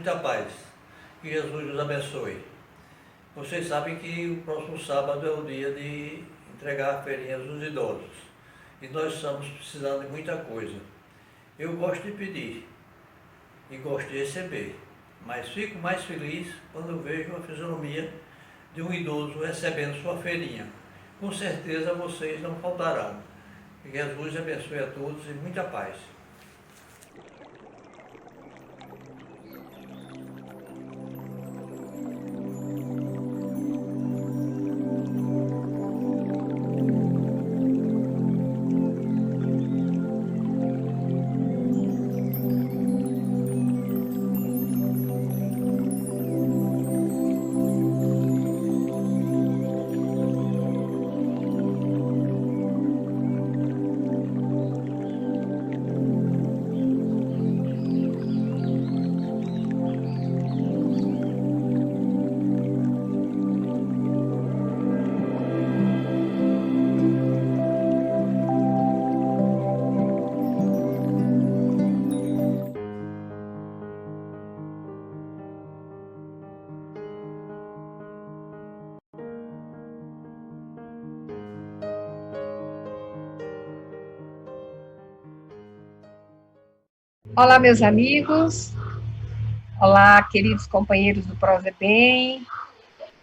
muita paz. Que Jesus nos abençoe. Vocês sabem que o próximo sábado é o dia de entregar feirinhas aos idosos. E nós estamos precisando de muita coisa. Eu gosto de pedir e gosto de receber, mas fico mais feliz quando eu vejo a fisionomia de um idoso recebendo sua feirinha. Com certeza vocês não faltarão. Que Jesus abençoe a todos e muita paz. Olá, meus amigos. Olá, queridos companheiros do Prosa Bem,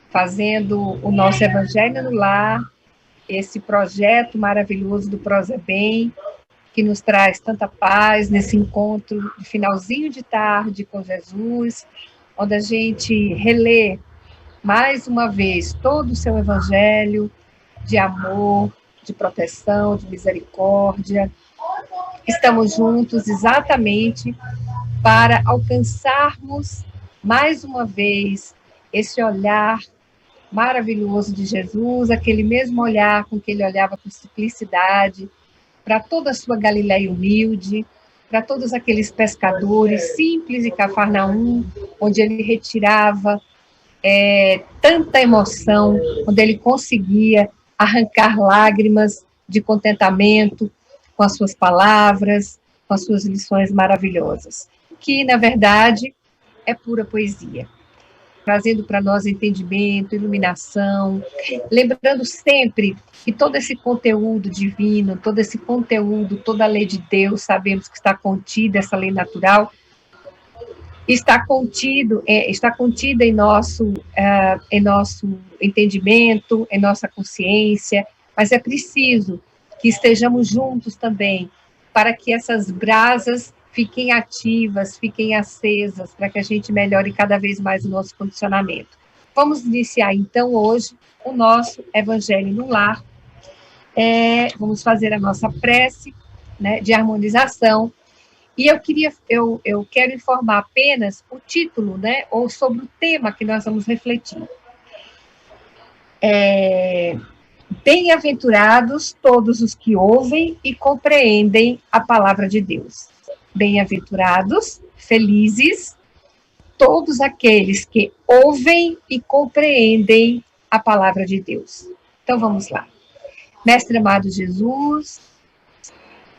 fazendo o nosso Evangelho no Lar, esse projeto maravilhoso do Prosa Bem, que nos traz tanta paz nesse encontro de finalzinho de tarde com Jesus, onde a gente relê mais uma vez todo o seu Evangelho de amor, de proteção, de misericórdia. Estamos juntos exatamente para alcançarmos mais uma vez esse olhar maravilhoso de Jesus, aquele mesmo olhar com que ele olhava com simplicidade para toda a sua Galileia humilde, para todos aqueles pescadores simples e Cafarnaum, onde ele retirava tanta emoção, onde ele conseguia arrancar lágrimas de contentamento com as suas palavras, com as suas lições maravilhosas, que, na verdade, é pura poesia, trazendo para nós entendimento, iluminação, lembrando sempre que todo esse conteúdo divino, todo esse conteúdo, toda a lei de Deus, sabemos que está contida, essa lei natural, está contida em nosso entendimento, em nossa consciência, mas é preciso que estejamos juntos também, para que essas brasas fiquem ativas, fiquem acesas, para que a gente melhore cada vez mais o nosso condicionamento. Vamos iniciar, então, hoje, o nosso Evangelho no Lar. Vamos fazer a nossa prece, né, de harmonização. E eu quero informar apenas o título, né, ou sobre o tema que nós vamos refletir. Bem-aventurados todos os que ouvem e compreendem a palavra de Deus. Bem-aventurados, felizes, todos aqueles que ouvem e compreendem a palavra de Deus. Então vamos lá. Mestre amado Jesus,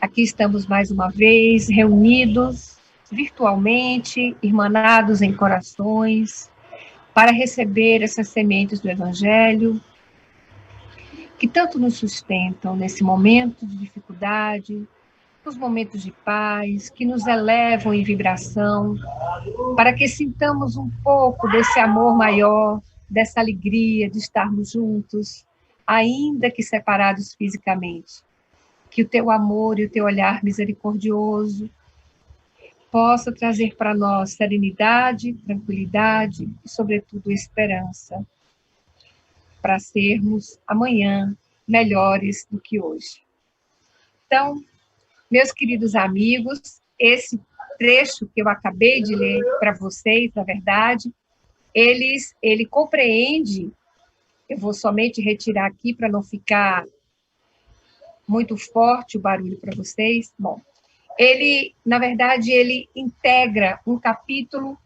aqui estamos mais uma vez reunidos virtualmente, irmanados em corações, para receber essas sementes do Evangelho, que tanto nos sustentam nesse momento de dificuldade, nos momentos de paz, que nos elevam em vibração, para que sintamos um pouco desse amor maior, dessa alegria de estarmos juntos, ainda que separados fisicamente. Que o teu amor e o teu olhar misericordioso possa trazer para nós serenidade, tranquilidade e, sobretudo, esperança, para sermos amanhã melhores do que hoje. Então, meus queridos amigos, esse trecho que eu acabei de ler para vocês, na verdade, ele compreende, eu vou somente retirar aqui para não ficar muito forte o barulho para vocês. Bom, na verdade, ele integra um capítulo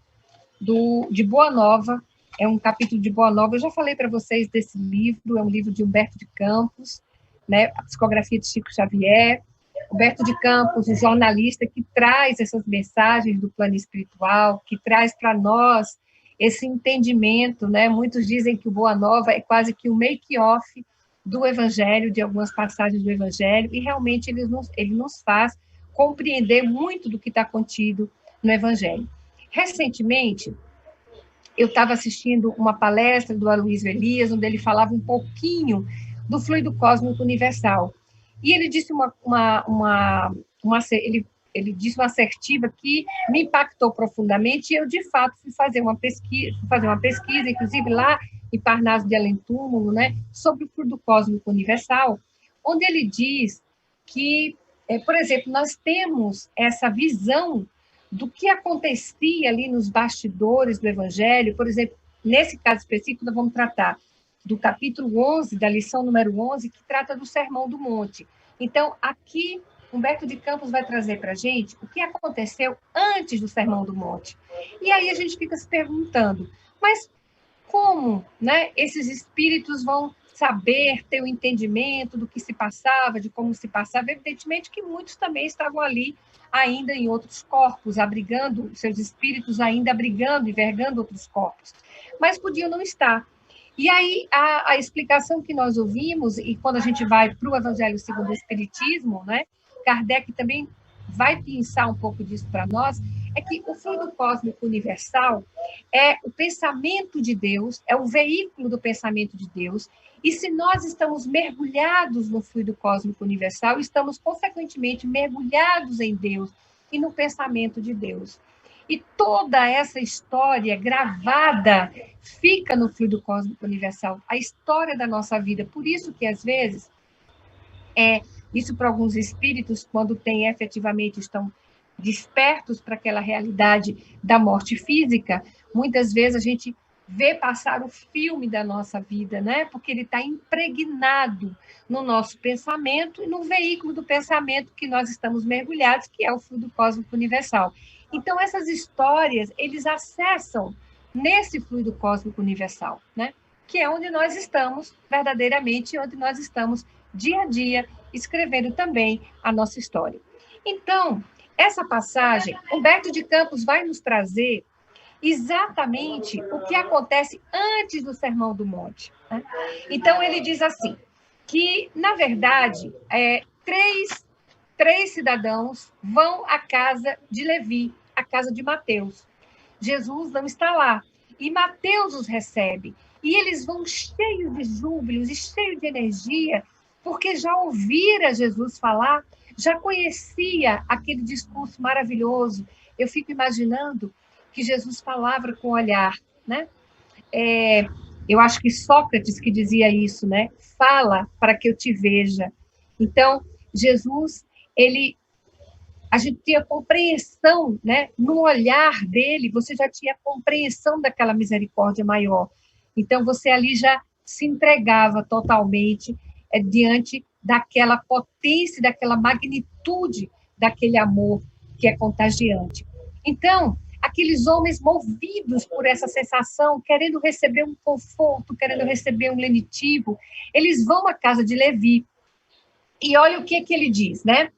de Boa Nova, é um capítulo de Boa Nova, eu já falei para vocês desse livro, é um livro de Humberto de Campos, né, a psicografia de Chico Xavier, Humberto de Campos, o jornalista que traz essas mensagens do plano espiritual, que traz para nós esse entendimento, né? Muitos dizem que o Boa Nova é quase que um make-off do Evangelho, de algumas passagens do Evangelho, e realmente ele nos faz compreender muito do que está contido no Evangelho. Recentemente, eu estava assistindo uma palestra do Aloysio Elias, onde ele falava um pouquinho do fluido cósmico universal. E ele disse ele disse uma assertiva que me impactou profundamente, e eu, de fato, fui fazer uma pesquisa, inclusive lá em Parnaso de Além Túmulo, né, sobre o fluido cósmico universal, onde ele diz que, por exemplo, nós temos essa visão do que acontecia ali nos bastidores do Evangelho. Por exemplo, nesse caso específico, nós vamos tratar do capítulo 11, da lição número 11, que trata do Sermão do Monte. Então, aqui, Humberto de Campos vai trazer para a gente o que aconteceu antes do Sermão do Monte. E aí a gente fica se perguntando, mas como, né, esses espíritos vão saber, ter o entendimento do que se passava, de como se passava? Evidentemente que muitos também estavam ali ainda em outros corpos, abrigando, seus espíritos ainda abrigando e vergando outros corpos, mas podiam não estar. E aí, a explicação que nós ouvimos, e quando a gente vai para o Evangelho segundo o Espiritismo, né, Kardec também vai pensar um pouco disso para nós, é que o fluido cósmico universal é o pensamento de Deus, é o veículo do pensamento de Deus, e se nós estamos mergulhados no fluido cósmico universal, estamos, consequentemente, mergulhados em Deus e no pensamento de Deus. E toda essa história gravada fica no fluido cósmico universal, a história da nossa vida. Por isso que, às vezes, isso para alguns espíritos, quando tem efetivamente, estão despertos para aquela realidade da morte física, muitas vezes a gente vê passar o filme da nossa vida, né? Porque ele está impregnado no nosso pensamento e no veículo do pensamento que nós estamos mergulhados, que é o fluido cósmico universal. Então, essas histórias, eles acessam nesse fluido cósmico universal, né? Que é onde nós estamos verdadeiramente, onde nós estamos dia a dia escrevendo também a nossa história. Então, essa passagem, Humberto de Campos vai nos trazer exatamente o que acontece antes do Sermão do Monte, né? Então, ele diz assim, que, na verdade, três cidadãos vão à casa de Levi, à casa de Mateus. Jesus não está lá, e Mateus os recebe, e eles vão cheios de júbilos e cheios de energia, porque já ouvira Jesus falar, já conhecia aquele discurso maravilhoso. Eu fico imaginando que Jesus falava com o olhar, né? Eu acho que Sócrates que dizia isso, né? Fala para que eu te veja. Então, Jesus, a gente tinha compreensão, né? No olhar dele, você já tinha compreensão daquela misericórdia maior. Então, você ali já se entregava totalmente diante daquela potência, daquela magnitude, daquele amor que é contagiante. Então, aqueles homens movidos por essa sensação, querendo receber um conforto, querendo receber um lenitivo, eles vão à casa de Levi. E olha o que ele diz, né?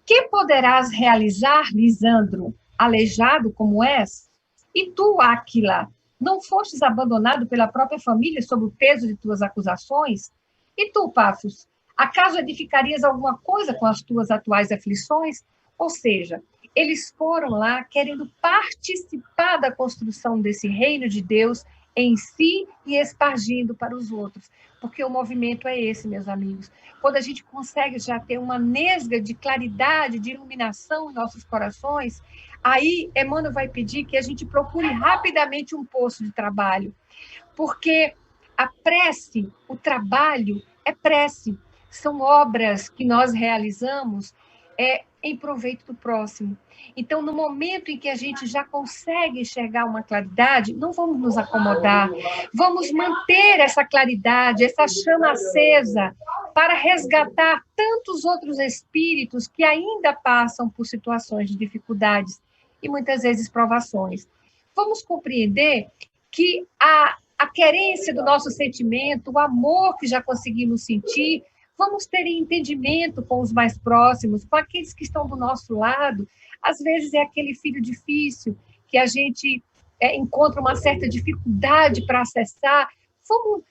Que poderás realizar, Lisandro, aleijado como és? E tu, Áquila, não fostes abandonado pela própria família sob o peso de tuas acusações? E tu, Pafos, acaso edificarias alguma coisa com as tuas atuais aflições? Ou seja, eles foram lá querendo participar da construção desse reino de Deus em si e espargindo para os outros. Porque o movimento é esse, meus amigos. Quando a gente consegue já ter uma nesga de claridade, de iluminação em nossos corações, aí Emmanuel vai pedir que a gente procure rapidamente um posto de trabalho. Porque a prece, o trabalho é prece. São obras que nós realizamos em proveito do próximo. Então, no momento em que a gente já consegue enxergar uma claridade, não vamos nos acomodar, vamos manter essa claridade, essa chama acesa, para resgatar tantos outros espíritos que ainda passam por situações de dificuldades e muitas vezes provações. Vamos compreender que a querência do nosso sentimento, o amor que já conseguimos sentir, Vamos ter entendimento com os mais próximos, com aqueles que estão do nosso lado. Às vezes é aquele filho difícil que a gente encontra uma certa dificuldade para acessar. Vamos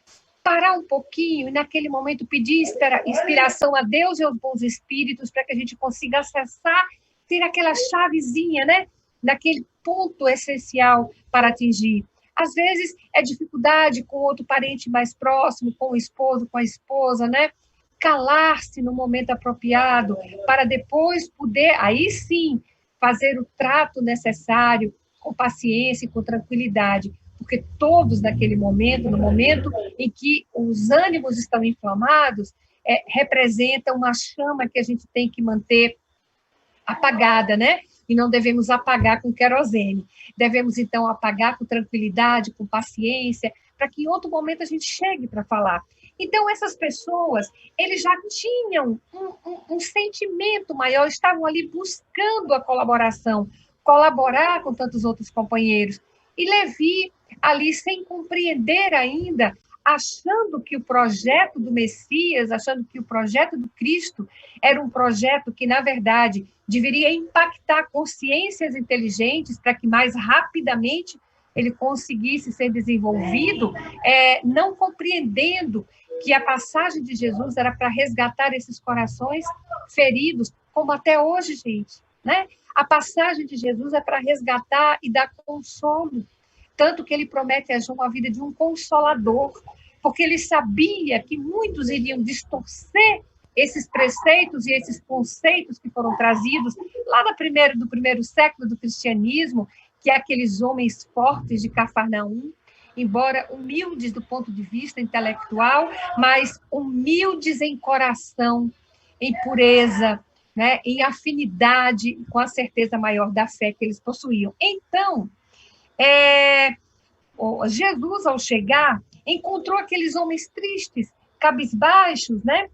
parar um pouquinho e, naquele momento, pedir inspiração a Deus e aos bons espíritos para que a gente consiga acessar, ter aquela chavezinha, né? Naquele ponto essencial para atingir. Às vezes é dificuldade com outro parente mais próximo, com o esposo, com a esposa, né? Calar-se no momento apropriado para depois poder, aí sim, fazer o trato necessário com paciência e com tranquilidade, porque todos naquele momento, no momento em que os ânimos estão inflamados, representa uma chama que a gente tem que manter apagada, né? E não devemos apagar com querosene. Devemos, então, apagar com tranquilidade, com paciência, para que em outro momento a gente chegue para falar. Então, essas pessoas, eles já tinham um sentimento maior, estavam ali buscando a colaboração, colaborar com tantos outros companheiros. E Levi, ali, sem compreender ainda, achando que o projeto do Messias, achando que o projeto do Cristo era um projeto que, na verdade, deveria impactar consciências inteligentes para que mais rapidamente ele conseguisse ser desenvolvido, não compreendendo que a passagem de Jesus era para resgatar esses corações feridos, como até hoje, gente, né? A passagem de Jesus é para resgatar e dar consolo, tanto que ele promete a João a vida de um consolador, porque ele sabia que muitos iriam distorcer esses preceitos e esses conceitos que foram trazidos lá do primeiro século do cristianismo, que é aqueles homens fortes de Cafarnaum, embora humildes do ponto de vista intelectual, mas humildes em coração, em pureza, né, em afinidade com a certeza maior da fé que eles possuíam. Então, Jesus, ao chegar, encontrou aqueles homens tristes, cabisbaixos, né?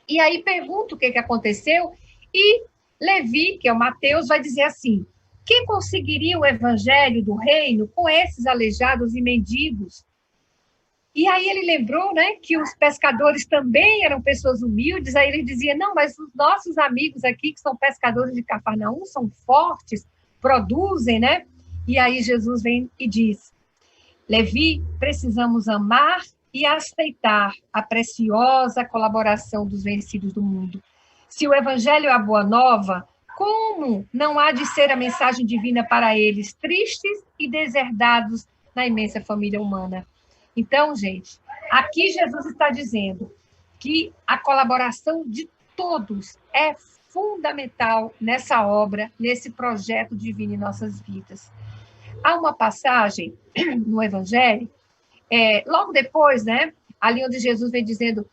E aí pergunta o que aconteceu, e Levi, que é o Mateus, vai dizer assim: quem conseguiria o evangelho do reino com esses aleijados e mendigos? E aí ele lembrou, né, que os pescadores também eram pessoas humildes. Aí ele dizia: não, mas os nossos amigos aqui, que são pescadores de Cafarnaum, são fortes, produzem, né? E aí Jesus vem e diz: Levi, precisamos amar e aceitar a preciosa colaboração dos vencidos do mundo. Se o evangelho é a boa nova, como não há de ser a mensagem divina para eles, tristes e deserdados na imensa família humana? Então, gente, aqui Jesus está dizendo que a colaboração de todos é fundamental nessa obra, nesse projeto divino em nossas vidas. Há uma passagem no Evangelho, logo depois, né, ali onde Jesus vem dizendo,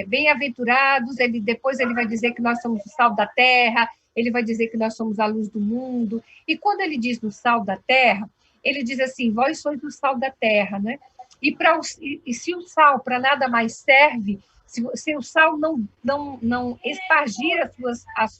bem-aventurados, depois ele vai dizer que nós somos o sal da terra, ele vai dizer que nós somos a luz do mundo, e quando ele diz do sal da terra, ele diz assim: vós sois o sal da terra, né? E se o sal para nada mais serve, se o sal não espargir as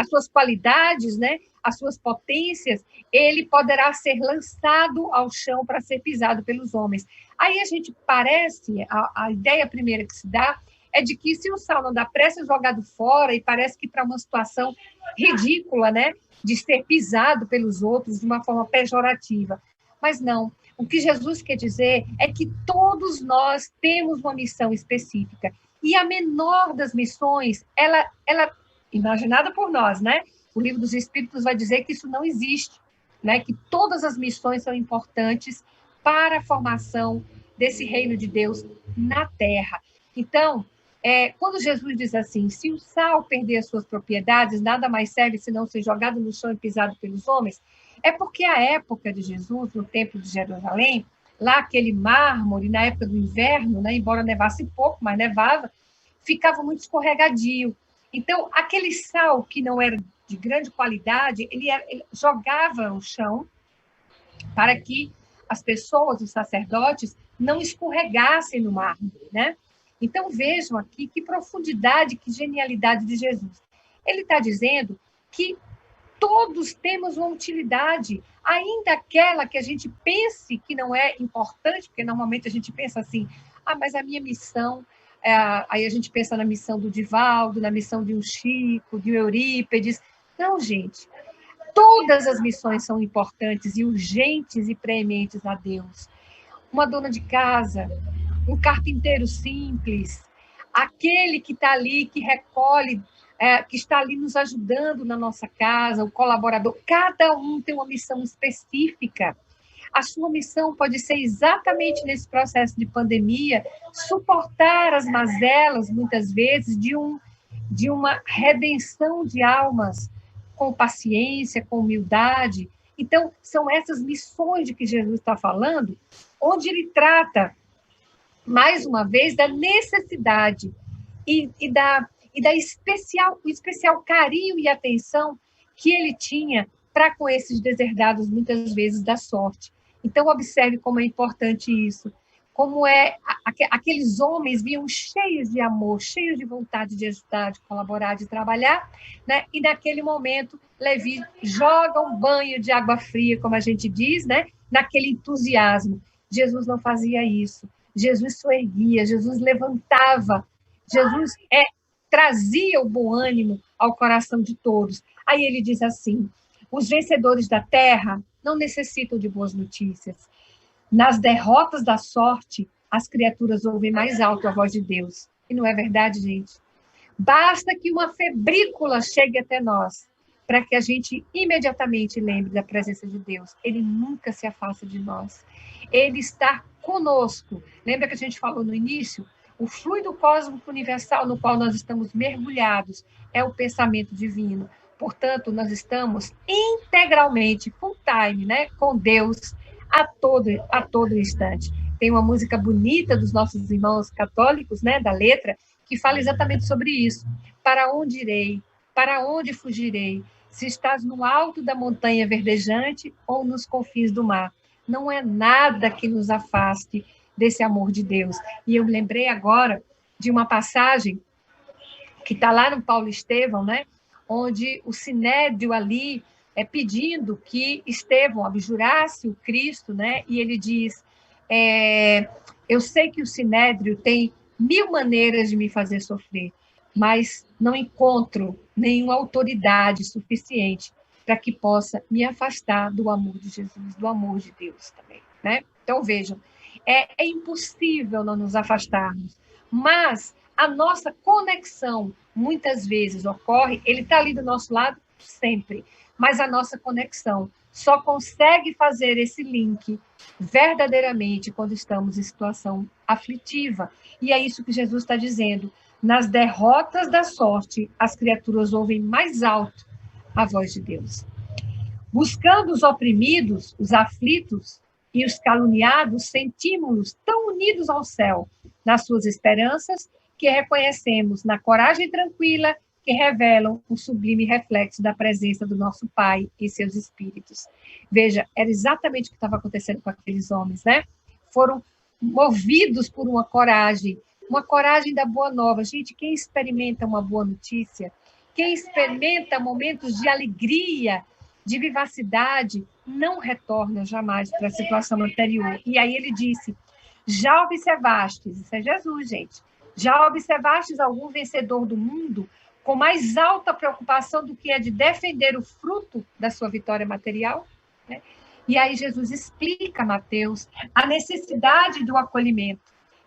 suas qualidades, né, as suas potências, ele poderá ser lançado ao chão para ser pisado pelos homens. Aí a gente parece, a ideia primeira que se dá é de que se o sal não dá pressa, é jogado fora, e parece que para uma situação ridícula, né, de ser pisado pelos outros de uma forma pejorativa. Mas não. O que Jesus quer dizer é que todos nós temos uma missão específica. E a menor das missões, ela imaginada por nós, né? O Livro dos Espíritos vai dizer que isso não existe, né? Que todas as missões são importantes para a formação desse reino de Deus na Terra. Então, quando Jesus diz assim: se o sal perder as suas propriedades, nada mais serve senão ser jogado no chão e pisado pelos homens, é porque a época de Jesus, no Templo de Jerusalém, lá aquele mármore, na época do inverno, né, embora nevasse pouco, mas nevava, ficava muito escorregadio. Então, aquele sal que não era de grande qualidade, ele jogava no chão para que as pessoas, os sacerdotes, não escorregassem no mármore, né? Então, vejam aqui que profundidade, que genialidade de Jesus. Ele está dizendo que todos temos uma utilidade, ainda aquela que a gente pense que não é importante, porque normalmente a gente pensa assim: mas a minha missão... aí a gente pensa na missão do Divaldo, na missão de um Chico, de um Eurípedes. Não, gente. Todas as missões são importantes e urgentes e prementes a Deus. Uma dona de casa, um carpinteiro simples, aquele que está ali, que recolhe, que está ali nos ajudando na nossa casa, o colaborador, cada um tem uma missão específica. A sua missão pode ser exatamente nesse processo de pandemia, suportar as mazelas, muitas vezes, de uma redenção de almas, com paciência, com humildade. Então, são essas missões de que Jesus está falando, onde ele trata, mais uma vez, da necessidade e da especial carinho e atenção que ele tinha para com esses deserdados, muitas vezes, da sorte. Então, observe como é importante isso, como aqueles homens vinham cheios de amor, cheios de vontade de ajudar, de colaborar, de trabalhar, né? E naquele momento, Levi joga um banho de água fria, como a gente diz, né? Naquele entusiasmo. Jesus não fazia isso. Jesus soerguia, Jesus levantava, Jesus trazia o bom ânimo ao coração de todos. Aí ele diz assim, os vencedores da terra não necessitam de boas notícias. Nas derrotas da sorte, as criaturas ouvem mais alto a voz de Deus. E não é verdade, gente? Basta que uma febrícula chegue até nós, para que a gente imediatamente lembre da presença de Deus. Ele nunca se afasta de nós. Ele está conosco. Lembra que a gente falou no início? O fluido cósmico universal no qual nós estamos mergulhados é o pensamento divino. Portanto, nós estamos integralmente, full time, né, com Deus a todo instante. Tem uma música bonita dos nossos irmãos católicos, né, da letra, que fala exatamente sobre isso. Para onde irei? Para onde fugirei? Se estás no alto da montanha verdejante ou nos confins do mar. Não é nada que nos afaste desse amor de Deus. E eu me lembrei agora de uma passagem que está lá no Paulo Estevão, né? Onde o Sinédrio ali pedindo que Estevão abjurasse o Cristo, né? E ele diz, eu sei que o Sinédrio tem 1000 maneiras de me fazer sofrer, mas não encontro nenhuma autoridade suficiente para que possa me afastar do amor de Jesus, do amor de Deus também, né? Então, vejam, é impossível não nos afastarmos, mas a nossa conexão muitas vezes ocorre, ele está ali do nosso lado sempre, mas a nossa conexão só consegue fazer esse link verdadeiramente quando estamos em situação aflitiva. E é isso que Jesus está dizendo. Nas derrotas da sorte, as criaturas ouvem mais alto a voz de Deus. Buscando os oprimidos, os aflitos e os caluniados, sentimos-nos tão unidos ao céu, nas suas esperanças, que reconhecemos na coragem tranquila que revelam o sublime reflexo da presença do nosso Pai e seus espíritos. Veja, era exatamente o que estava acontecendo com aqueles homens, né? Foram movidos por uma coragem da boa nova. Gente, quem experimenta uma boa notícia, quem experimenta momentos de alegria, de vivacidade, não retorna jamais para a situação anterior. E aí ele disse, já observastes, isso é Jesus, gente, já observastes algum vencedor do mundo com mais alta preocupação do que é de defender o fruto da sua vitória material? Né? E aí Jesus explica a Mateus a necessidade do acolhimento.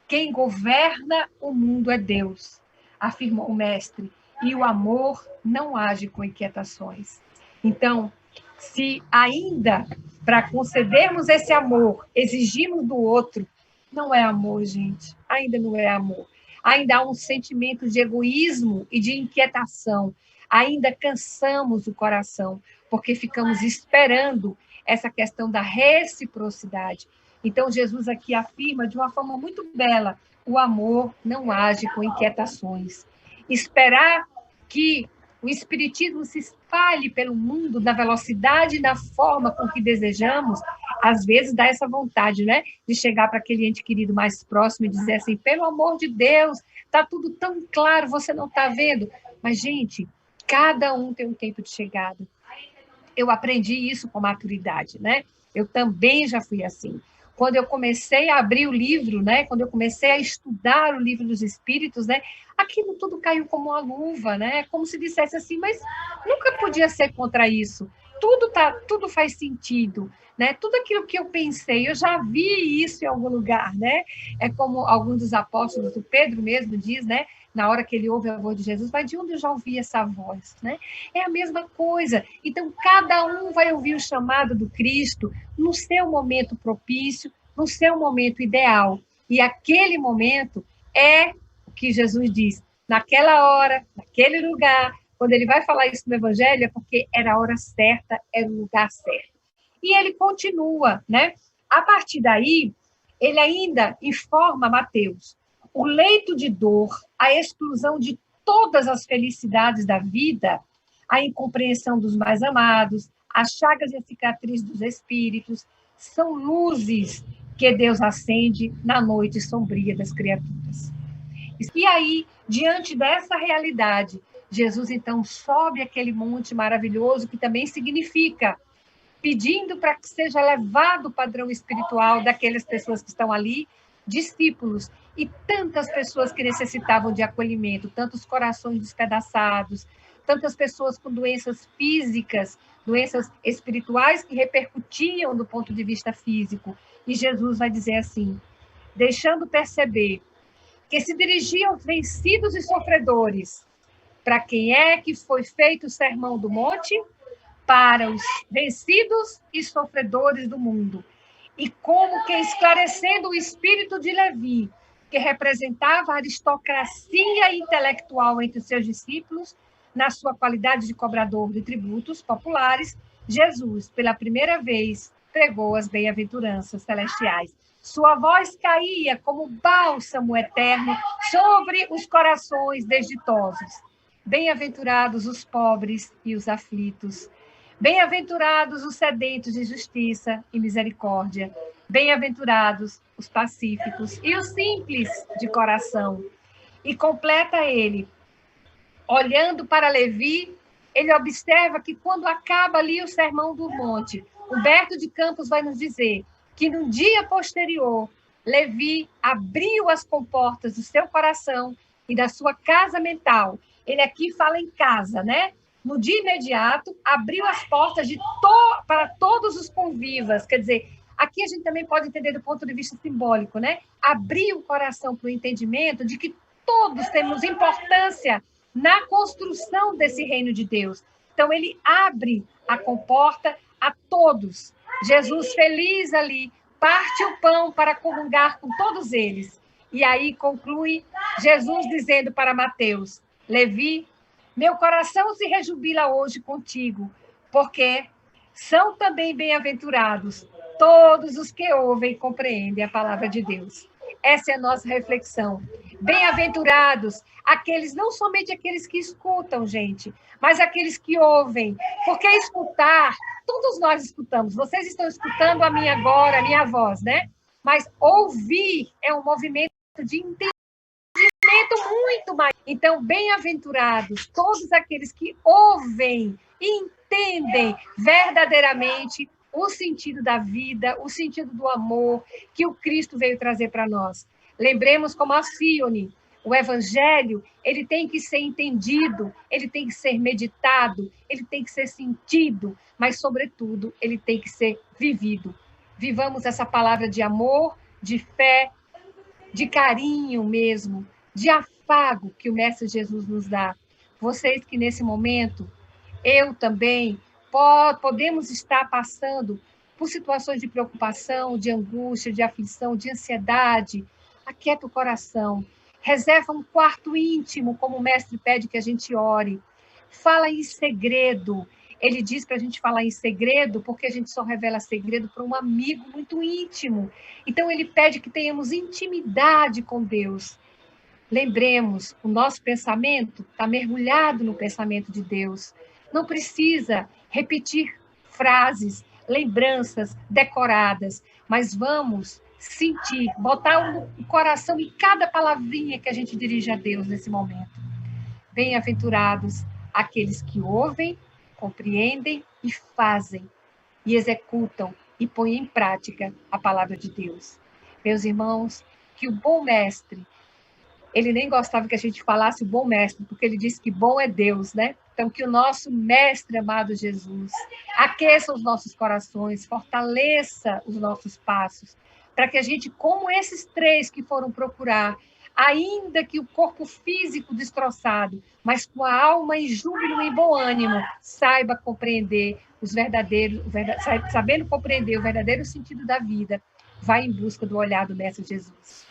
Quem governa o mundo é Deus, afirmou o mestre, e o amor não age com inquietações. Então, se ainda para concedermos esse amor exigimos do outro, não é amor, gente, ainda não é amor. Ainda há um sentimento de egoísmo e de inquietação. Ainda cansamos o coração, porque ficamos esperando essa questão da reciprocidade. Então, Jesus aqui afirma de uma forma muito bela, o amor não age com inquietações. Esperar que o espiritismo se espalhe pelo mundo na velocidade e na forma com que desejamos, às vezes dá essa vontade, né? De chegar para aquele ente querido mais próximo e dizer assim, pelo amor de Deus, está tudo tão claro, você não está vendo? Mas, gente, cada um tem um tempo de chegada. Eu aprendi isso com maturidade, né? Eu também já fui assim. quando eu comecei a abrir o livro, né, quando eu comecei a estudar o livro dos Espíritos, né, aquilo tudo caiu como uma luva, né, como se dissesse assim, mas nunca podia ser contra isso. Tudo faz sentido, né? Tudo aquilo que eu pensei, eu já vi isso em algum lugar, né? É como alguns dos apóstolos, o Pedro mesmo diz, né? Na hora que ele ouve a voz de Jesus, mas de onde eu já ouvi essa voz, né? É a mesma coisa. Então, cada um vai ouvir o chamado do Cristo no seu momento propício, no seu momento ideal. E aquele momento é o que Jesus diz, naquela hora, naquele lugar. Quando ele vai falar isso no Evangelho, é porque era a hora certa, era o lugar certo. E ele continua, né? A partir daí, ele ainda informa Mateus: o leito de dor, a exclusão de todas as felicidades da vida, a incompreensão dos mais amados, as chagas e a cicatriz dos espíritos, são luzes que Deus acende na noite sombria das criaturas. E aí, diante dessa realidade, Jesus então sobe aquele monte maravilhoso, que também significa pedindo para que seja elevado o padrão espiritual daquelas pessoas que estão ali, discípulos, e tantas pessoas que necessitavam de acolhimento, tantos corações despedaçados, tantas pessoas com doenças físicas, doenças espirituais que repercutiam do ponto de vista físico. E Jesus vai dizer assim, deixando perceber que se dirigia aos vencidos e sofredores. Para quem é que foi feito o sermão do monte? Para os vencidos e sofredores do mundo. E como que esclarecendo o espírito de Levi, que representava a aristocracia intelectual entre os seus discípulos, na sua qualidade de cobrador de tributos populares, Jesus, pela primeira vez, pregou as bem-aventuranças celestiais. Sua voz caía como bálsamo eterno sobre os corações desditosos. Bem-aventurados os pobres e os aflitos. Bem-aventurados os sedentos de justiça e misericórdia. Bem-aventurados os pacíficos e os simples de coração. E completa ele, olhando para Levi, ele observa que quando acaba ali o Sermão do Monte, Humberto de Campos vai nos dizer que no dia posterior, Levi abriu as comportas do seu coração e da sua casa mental. Ele aqui fala em casa, né? No dia imediato, abriu as portas para todos os convivas. Quer dizer, aqui a gente também pode entender do ponto de vista simbólico, né? Abrir o coração para o entendimento de que todos temos importância na construção desse reino de Deus. Então, ele abre a comporta a todos. Jesus feliz ali, parte o pão para comungar com todos eles. E aí conclui Jesus dizendo para Mateus, Levi, meu coração se rejubila hoje contigo, porque são também bem-aventurados todos os que ouvem e compreendem a palavra de Deus. Essa é a nossa reflexão. Bem-aventurados aqueles, não somente aqueles que escutam, gente, mas aqueles que ouvem. Porque escutar, todos nós escutamos. Vocês estão escutando a minha agora, a minha voz, né? Mas ouvir é um movimento de entendimento muito mais. Então, bem-aventurados todos aqueles que ouvem e entendem verdadeiramente o sentido da vida, o sentido do amor que o Cristo veio trazer para nós. Lembremos como Alcione, o Evangelho, ele tem que ser entendido, ele tem que ser meditado, ele tem que ser sentido, mas, sobretudo, ele tem que ser vivido. Vivamos essa palavra de amor, de fé, de carinho mesmo, de afago que o Mestre Jesus nos dá. Vocês que nesse momento, eu também, podemos estar passando por situações de preocupação, de angústia, de aflição, de ansiedade. Aquieta o coração. Reserva um quarto íntimo, como o Mestre pede que a gente ore. Fala em segredo. Ele diz para a gente falar em segredo, porque a gente só revela segredo para um amigo muito íntimo. Então, ele pede que tenhamos intimidade com Deus. Lembremos, o nosso pensamento está mergulhado no pensamento de Deus. Não precisa repetir frases, lembranças decoradas, mas vamos sentir, botar o coração em cada palavrinha que a gente dirige a Deus nesse momento. Bem-aventurados aqueles que ouvem, compreendem e fazem, e executam e põe em prática a palavra de Deus. Meus irmãos, que o bom mestre, ele nem gostava que a gente falasse o bom mestre, porque ele disse que bom é Deus, né? Então, que o nosso mestre amado Jesus aqueça os nossos corações, fortaleça os nossos passos, para que a gente, como esses três que foram procurar, ainda que o corpo físico destroçado, mas com a alma em júbilo e bom ânimo, saiba compreender sabendo compreender o verdadeiro sentido da vida, vai em busca do olhar do Mestre Jesus.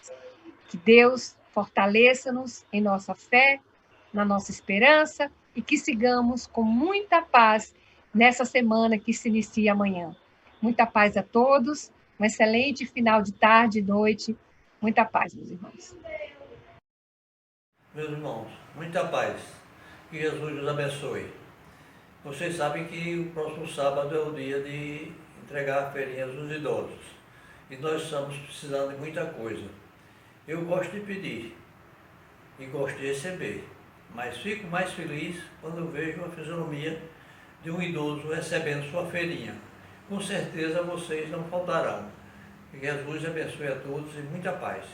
Que Deus fortaleça-nos em nossa fé, na nossa esperança e que sigamos com muita paz nessa semana que se inicia amanhã. Muita paz a todos, um excelente final de tarde e noite. Muita paz, meus irmãos. Meus irmãos, muita paz. Que Jesus os abençoe. Vocês sabem que o próximo sábado é o dia de entregar feirinhas dos idosos. E nós estamos precisando de muita coisa. Eu gosto de pedir e gosto de receber, mas fico mais feliz quando eu vejo a fisionomia de um idoso recebendo sua feirinha. Com certeza vocês não faltarão. Que Jesus abençoe a todos e muita paz.